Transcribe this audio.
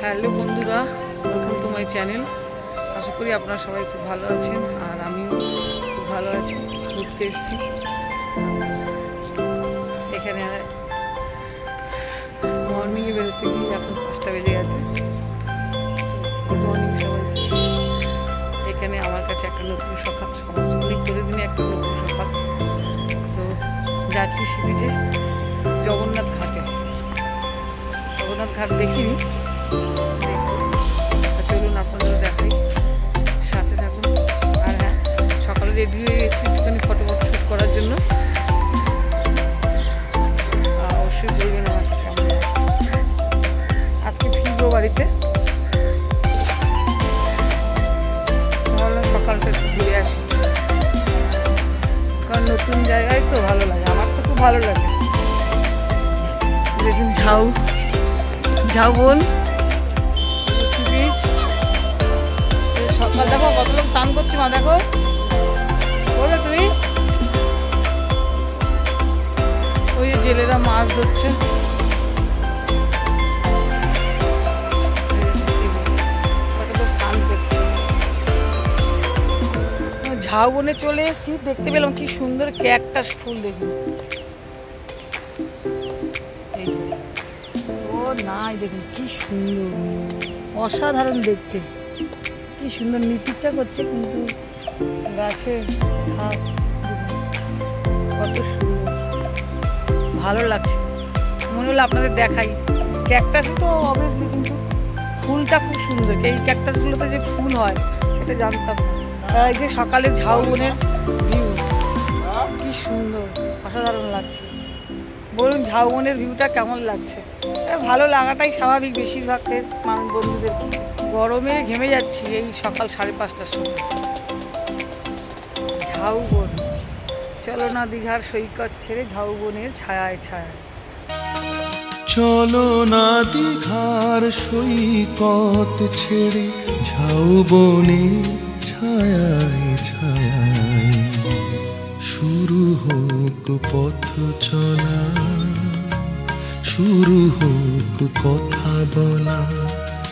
Hello বন্ধুরা, welcome to my channel. আশা করি আপনারা সবাই খুব ভালো আছেন, আর আমিও খুব ভালো আছি। ঘুরতে এসেছি এখানে, মর্নিংয়ে বেরোতে গিয়ে এখন 5টা বেজে গেছে। গুড মর্নিং সবাই। এখানে আমার কাছে একটা নতুন সকাল, অনেক প্রতিদিনই একটা নতুন সকাল। তো যাচ্ছি সিরিজে জগন্নাথ ঘাটে। জগন্নাথ ঘাট দেখিনি, চলুন আপনাদের দেখাই, সাথে থাকুন। আর হ্যাঁ, সকালে রেডি হয়ে গেছি একটুখানি ফটো শ্যুট করার জন্য। অবশ্যই বলবেন আমার কেমন লাগছে। আজকে ফিরবো বাড়িতে, ভাবলাম সকালটা একটু ঘুরে আসি, কারণ নতুন জায়গায় তো ভালো লাগে, আমার তো খুব ভালো লাগে। দেখুন ঝাউ ঝাউবন বিচ। সকাল দেখো কত লোক স্নান করছে, মা দেখো বলে তুমি। ওই জেলেরা মাছ ধরছে, স্নান করছে। ঝাউবনে চলে এসেছি, দেখতে পেলাম কি সুন্দর ক্যাকটাস ফুল। দেখুন নাই, দেখুন কি সুন্দর, অসাধারণ দেখতে, কি সুন্দর। নিতে ইচ্ছা করছে কিন্তু গাছে কত সুন্দর, ভালো লাগছে। মনে হলো আপনাদের দেখাই। ক্যাকটাস তো অবভিয়াসলি, কিন্তু ফুলটা খুব সুন্দর। এই ক্যাকটাসগুলোতে যে ফুল হয় এটা জানতাম না। এই যে সকালে ঝাউবনের ভিউ কি সুন্দর, অসাধারণ লাগছে। বলুন ঝাউবনের ভিউটা কেমন লাগছে? ভালো লাগাটাই স্বাভাবিক বেশিরভাগের মানুষ বন্ধুদের। গরমে ঘেমে যাচ্ছি এই সকাল 5:30টার সময়। ঝাউবন, চলো না দীঘার সৈকত ছেড়ে ঝাউবনের ছায়ায় ছায়ায়। চলো না দীঘার সৈকত ছেড়ে ঝাউবনের ছায়ায় ছায়ায়। শুরু হোক পথ চলা, শুরু হোক কথা বলা।